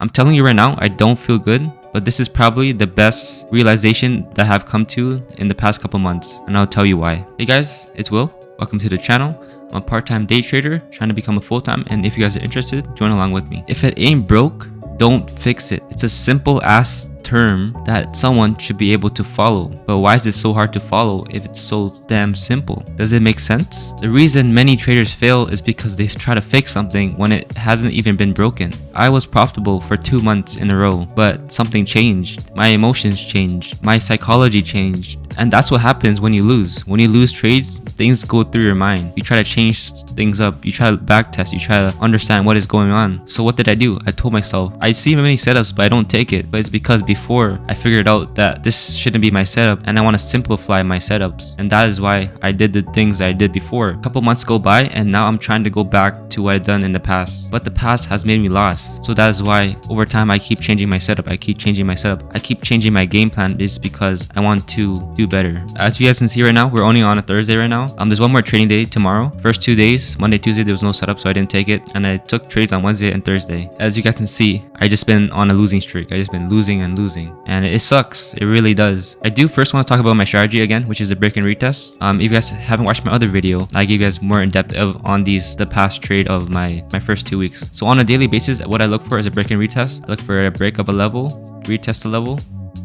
I'm telling you right now, I don't feel good, but this is probably the best realization that I've come to in the past couple months, and I'll tell you why. Hey guys, it's Will. Welcome to the channel. I'm a part-time day trader trying to become a full-time, and if you guys are interested, join along with me. If it ain't broke, don't fix it. It's a simple ass term that someone should be able to follow. But why is it so hard to follow if it's so damn simple? Does it make sense? The reason many traders fail is because they try to fix something when it hasn't even been broken. I was profitable for 2 months in a row, but something changed. My emotions changed. My psychology changed. And that's what happens when you lose. When you lose trades, things go through your mind. You try to change things up. You try to backtest. You try to understand what is going on. So what did I do? I told myself, I see many setups, but I don't take it. But it's because before I figured out that this shouldn't be my setup and I want to simplify my setups. And that is why I did the things I did before. A couple months go by and now I'm trying to go back to what I've done in the past. But the past has made me lost. So that is why over time I keep changing my setup. I keep changing my setup. I keep changing my game plan is because I want to do better. As you guys can see right now, we're only on a Thursday right now. There's one more trading day tomorrow. First 2 days, Monday, Tuesday, there was no setup, so I didn't take it. And I took trades on Wednesday and Thursday. As you guys can see, I just been on a losing streak. I just been losing and losing. And it sucks. It really does. I do first want to talk about my strategy again, which is a break and retest. If you guys haven't watched my other video, I gave you guys more in depth on the past trade of my first 2 weeks. So on a daily basis, what I look for is a break and retest. I look for a break of a level, retest a level,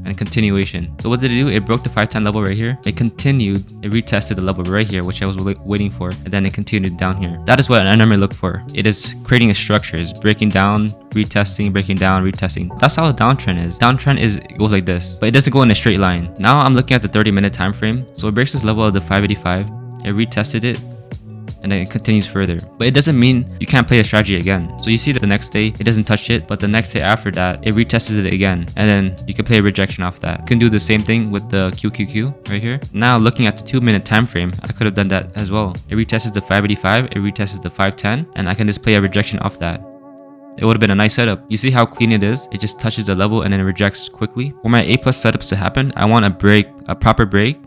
and continuation. So what did it do? It broke the 510 level right here. It continued, it retested the level right here, which I was waiting for, and then it continued down here. That is what I normally look for. It is creating a structure. It's breaking down, retesting, breaking down, retesting. That's how a downtrend is. Downtrend it goes like this, but it doesn't go in a straight line. Now I'm looking at the 30-minute time frame. So it breaks this level of the 585. It retested it, and then it continues further. But it doesn't mean you can't play a strategy again. So you see that the next day, it doesn't touch it, but the next day after that, it retests it again. And then you can play a rejection off that. You can do the same thing with the QQQ right here. Now looking at the 2-minute time frame, I could have done that as well. It retests the 585, it retests the 510, and I can just play a rejection off that. It would have been a nice setup. You see how clean it is? It just touches the level and then it rejects quickly. For my A+ setups to happen, I want a proper break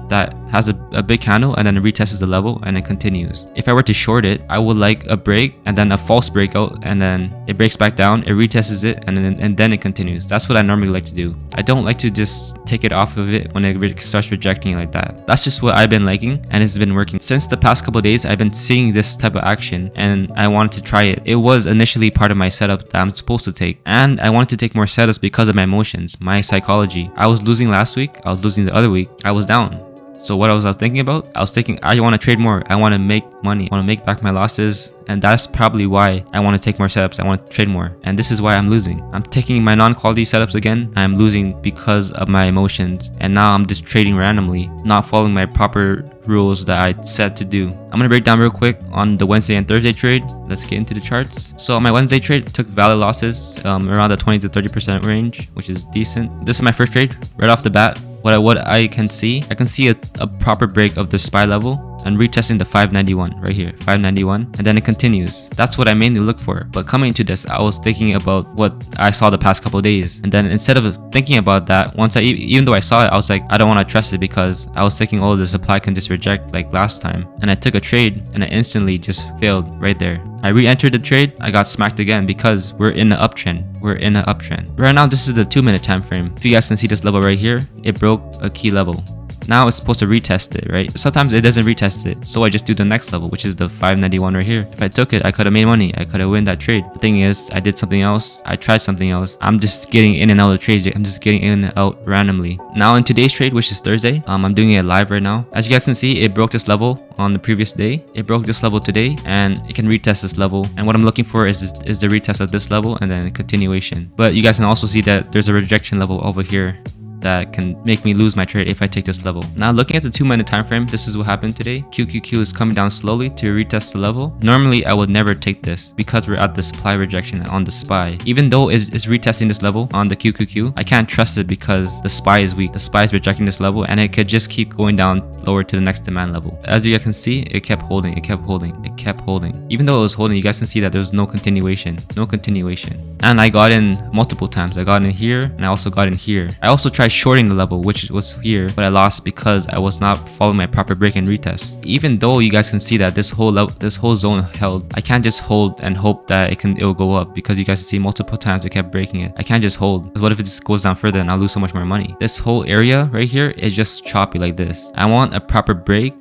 that has a big candle and then it retests the level and it continues. If I were to short it, I would like a break and then a false breakout and then it breaks back down, it retests it and then it continues. That's what I normally like to do. I don't like to just take it off of it when it starts rejecting like that. That's just what I've been liking and it's been working. Since the past couple of days, I've been seeing this type of action and I wanted to try it. It was initially part of my setup that I'm supposed to take, and I wanted to take more setups because of my emotions, my psychology. I was losing last week, I was losing the other week, I was down. So what I was thinking about, I was thinking I want to trade more. I want to make money. I want to make back my losses. And that's probably why I want to take more setups. I want to trade more. And this is why I'm losing. I'm taking my non-quality setups again. I'm losing because of my emotions. And now I'm just trading randomly, not following my proper rules that I set to do. I'm going to break down real quick on the Wednesday and Thursday trade. Let's get into the charts. So my Wednesday trade took valid losses around the 20 to 30% range, which is decent. This is my first trade right off the bat. What I can see a proper break of the SPY level and retesting the 591 right here, 591, and then it continues. That's what I mainly look for. But coming into this, I was thinking about what I saw the past couple of days, and then instead of thinking about that, even though I saw it, I was like, I don't want to trust it because I was thinking, oh, the supply can just reject like last time. And I took a trade and I instantly just failed right there. I re-entered the trade, I got smacked again because we're in an uptrend. We're in an uptrend. Right now, this is the 2-minute time frame. If you guys can see this level right here, it broke a key level. Now it's supposed to retest it, right? Sometimes it doesn't retest it, so I just do the next level, which is the 591 right here. If I took it, I could have made money. I could have won that trade. The thing is, I did something else. I tried something else. I'm just getting in and out of trades. I'm just getting in and out randomly. Now in today's trade, which is Thursday, I'm doing it live right now. As you guys can see, it broke this level on the previous day. It broke this level today, and it can retest this level. And what I'm looking for is the retest of this level and then a continuation. But you guys can also see that there's a rejection level over here that can make me lose my trade if I take this level. Now looking at the 2-minute time frame, this is what happened today. QQQ is coming down slowly to retest the level. Normally I would never take this because we're at the supply rejection on the SPY. Even though it's retesting this level on the QQQ, I can't trust it because the SPY is weak. The SPY is rejecting this level and it could just keep going down lower to the next demand level. As you guys can see, it kept holding, it kept holding, it kept holding. Even though it was holding, you guys can see that there's no continuation, no continuation. And I got in multiple times. I got in here and I also got in here. I also tried shorting the level, which was here, but I lost because I was not following my proper break and retest. Even though you guys can see that this whole zone held, I can't just hold and hope that it will go up, because you guys can see multiple times it kept breaking it. I can't just hold, because what if it just goes down further and I'll lose so much more money? This whole area right here is just choppy like this. I want a proper break,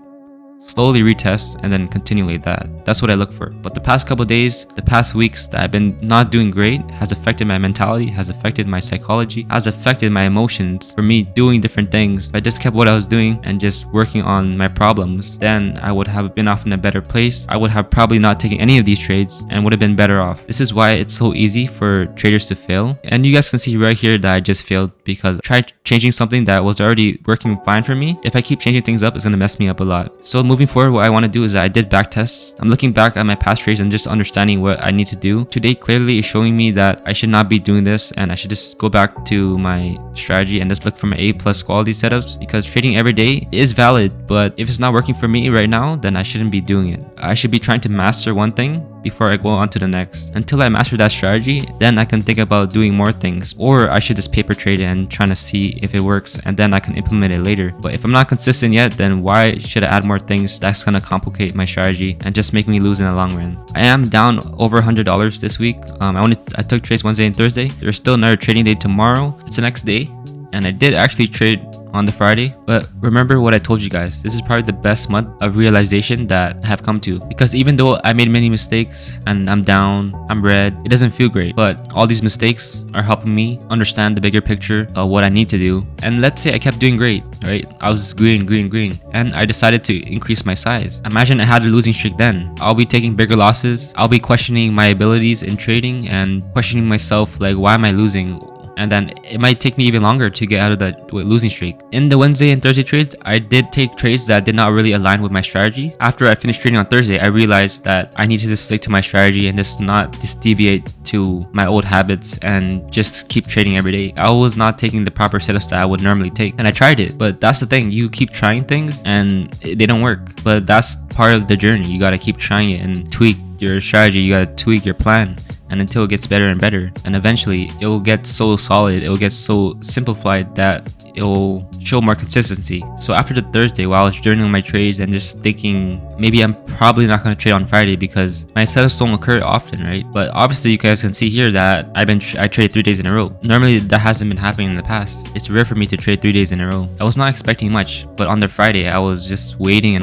slowly retest, and then continue like that. That's what I look for. But the past couple days, the past weeks that I've been not doing great has affected my mentality, has affected my psychology, has affected my emotions. For me doing different things, if I just kept what I was doing and just working on my problems, then I would have been off in a better place. I would have probably not taken any of these trades and would have been better off. This is why it's so easy for traders to fail. And you guys can see right here that I just failed because I tried changing something that was already working fine for me. If I keep changing things up, it's going to mess me up a lot. So moving forward, what I want to do is that I did back tests. I'm looking back at my past trades and just understanding what I need to do. Today clearly is showing me that I should not be doing this, and I should just go back to my strategy and just look for my A+ quality setups, because trading every day is valid, but if it's not working for me right now, then I shouldn't be doing it. I should be trying to master one thing before I go on to the next. Until I master that strategy, then I can think about doing more things, or I should just paper trade it and trying to see if it works, and then I can implement it later. But if I'm not consistent yet, then why should I add more things? That's gonna complicate my strategy and just make me lose in the long run. I am down over $100 this week. I took trades Wednesday and Thursday. There's still another trading day tomorrow. It's the next day, and I did actually trade on the Friday. But remember what I told you guys, this is probably the best month of realization that I have come to, because even though I made many mistakes and I'm down, I'm red, it doesn't feel great, but all these mistakes are helping me understand the bigger picture of what I need to do. And let's say I kept doing great, right? I was green, and I decided to increase my size. Imagine I had a losing streak then. I'll be taking bigger losses. I'll be questioning my abilities in trading and questioning myself, like, why am I losing? And then it might take me even longer to get out of that losing streak. In the Wednesday and Thursday trades, I did take trades that did not really align with my strategy. After I finished trading on Thursday, I realized that I need to just stick to my strategy and just not deviate to my old habits and just keep trading every day. I was not taking the proper setups that I would normally take, and I tried it. But that's the thing, you keep trying things and they don't work. But that's part of the journey. You gotta keep trying it and tweak your strategy. You gotta tweak your plan, and until it gets better and better, and eventually it will get so solid, it will get so simplified that it will show more consistency. So after the Thursday, while I was journaling my trades and just thinking maybe I'm probably not going to trade on Friday because my setups don't occur often, right? But obviously you guys can see here that I traded 3 days in a row. Normally that hasn't been happening in the past. It's rare for me to trade 3 days in a row. I was not expecting much, but on the Friday I was just waiting,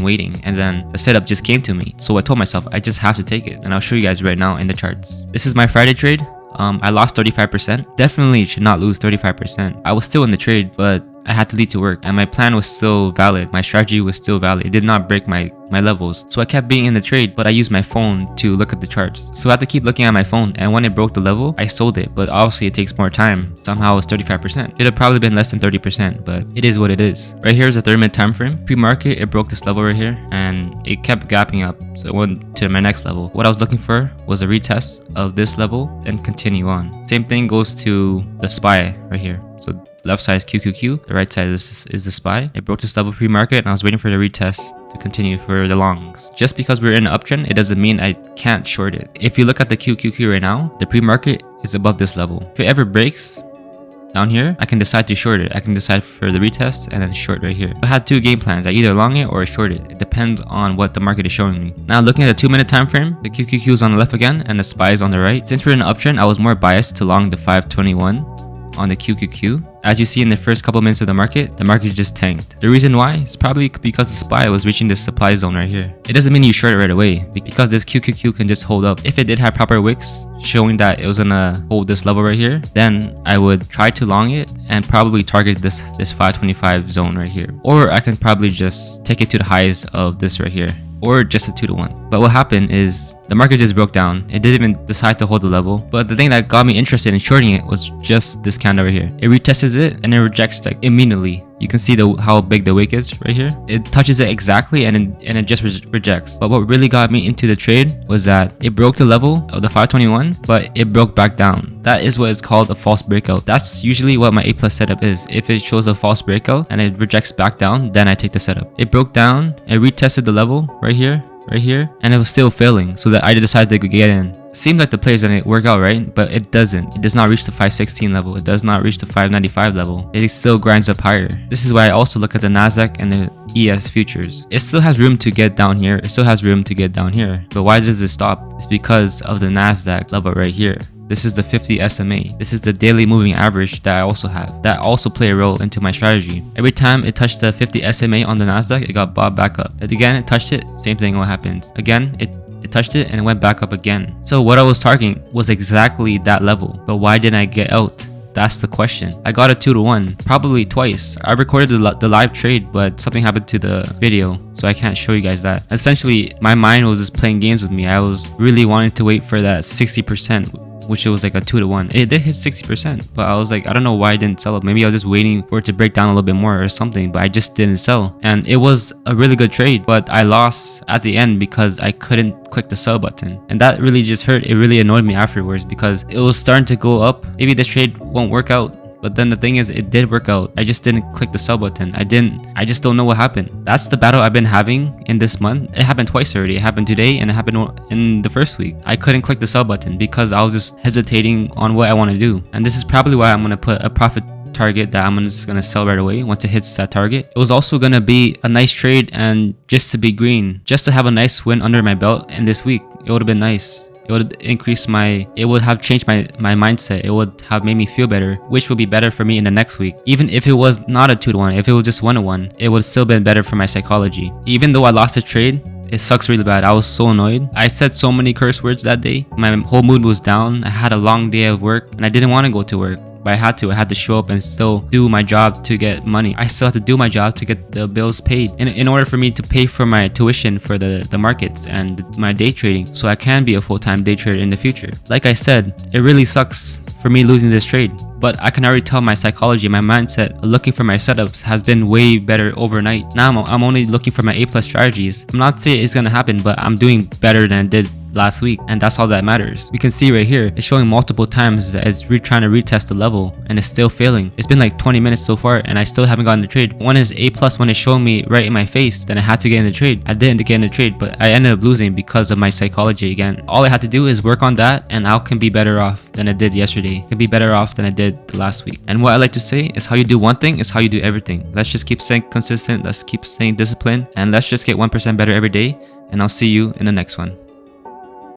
and then the setup just came to me. So I told myself I just have to take it, and I'll show you guys right now in the charts. This is my Friday trade. I lost 35%. Definitely should not lose 35%. I was still in the trade, but I had to leave to work, and my plan was still valid. My strategy was still valid. It did not break my levels. So I kept being in the trade, but I used my phone to look at the charts. So I had to keep looking at my phone, and when it broke the level, I sold it. But obviously it takes more time. Somehow it's 35%. It had probably been less than 30%, but it is what it is. Right here is a 30-minute time frame. Pre-market, it broke this level right here, and it kept gapping up. So it went to my next level. What I was looking for was a retest of this level and continue on. Same thing goes to the SPY right here. So left side is QQQ, the right side is the SPY. It broke this level pre-market, and I was waiting for the retest to continue for the longs. Just because we're in an uptrend, it doesn't mean I can't short it. If you look at the QQQ right now, the pre-market is above this level. If it ever breaks down here, I can decide to short it. I can decide for the retest and then short right here. I had 2 game plans. I either long it or short it. It depends on what the market is showing me. Now looking at the 2-minute time frame, the QQQ is on the left again and the SPY is on the right. Since we're in an uptrend, I was more biased to long the 521 on the QQQ. As you see in the first couple minutes of the market just tanked. The reason why is probably because the SPY was reaching this supply zone right here. It doesn't mean you short it right away, because this QQQ can just hold up. If it did have proper wicks showing that it was gonna hold this level right here, then I would try to long it and probably target this 525 zone right here. Or I can probably just take it to the highs of this right here, or just a 2-to-1. But what happened is the market just broke down. It didn't even decide to hold the level. But the thing that got me interested in shorting it was just this candle right here. It retests it and it rejects like immediately. You can see how big the wick is right here. It touches it exactly and it just rejects. But what really got me into the trade was that it broke the level of the 521, but it broke back down. That is what is called a false breakout. That's usually what my A+ setup is. If it shows a false breakout and it rejects back down, then I take the setup. It broke down, it retested the level right here, and it was still failing, so that I decided to get in. Seems like the play is gonna work out, right? But it doesn't. It does not reach the 516 level. It does not reach the 595 level. It still grinds up higher. This is why I also look at the Nasdaq and the ES futures. It still has room to get down here. It still has room to get down here. But why does it stop? It's because of the Nasdaq level right here. This is the 50 SMA. This is the daily moving average that I also have. That also play a role into my strategy. Every time it touched the 50 SMA on the Nasdaq, it got bought back up. And again, it touched it, same thing what happens. Again, it touched it and it went back up again. So what I was targeting was exactly that level. But why didn't I get out? That's the question. I got a 2-to-1, probably twice. I recorded the live trade, but something happened to the video, so I can't show you guys that. Essentially, my mind was just playing games with me. I was really wanting to wait for that 60%. Which it was like a 2-to-1. It did hit 60%, but I was like, I don't know why I didn't sell it. Maybe I was just waiting for it to break down a little bit more or something, but I just didn't sell. And it was a really good trade, but I lost at the end because I couldn't click the sell button. And that really just hurt. It really annoyed me afterwards because it was starting to go up. Maybe this trade won't work out. But then the thing is, it did work out. I just didn't click the sell button. I just don't know what happened. That's the battle I've been having in this month. It happened twice already. It happened today and it happened in the first week. I couldn't click the sell button because I was just hesitating on what I want to do. And this is probably why I'm going to put a profit target that I'm just going to sell right away once it hits that target. It was also going to be a nice trade and just to be green, just to have a nice win under my belt in this week. It would have been nice. It would increase it would have changed my mindset. It would have made me feel better, which would be better for me in the next week. Even if it was not a 2-to-1, if it was just 1-to-1, it would still been better for my psychology. Even though I lost the trade, it sucks really bad. I was so annoyed. I said so many curse words that day. My whole mood was down. I had a long day of work and I didn't want to go to work. But I had to show up and still do my job to get money. I still had to do my job to get the bills paid in order for me to pay for my tuition for the markets and my day trading, so I can be a full-time day trader in the future. Like I said, it really sucks for me losing this trade, but I can already tell my psychology, my mindset, looking for my setups has been way better overnight. Now I'm only looking for my A+ strategies. I'm not saying it's gonna happen, but I'm doing better than I did last week, and that's all that matters. We can see right here, it's showing multiple times that it's trying to retest the level and it's still failing. It's been like 20 minutes so far and I still haven't gotten the trade. One is A+ when it's showing me right in my face, then I had to get in the trade. I didn't get in the trade, but I ended up losing because of my psychology again. All I had to do is work on that and I can be better off than I did yesterday. I can be better off than I did the last week. And what I like to say is, how you do one thing is how you do everything. Let's just keep staying consistent, let's keep staying disciplined, and let's just get 1% better every day, and I'll see you in the next one.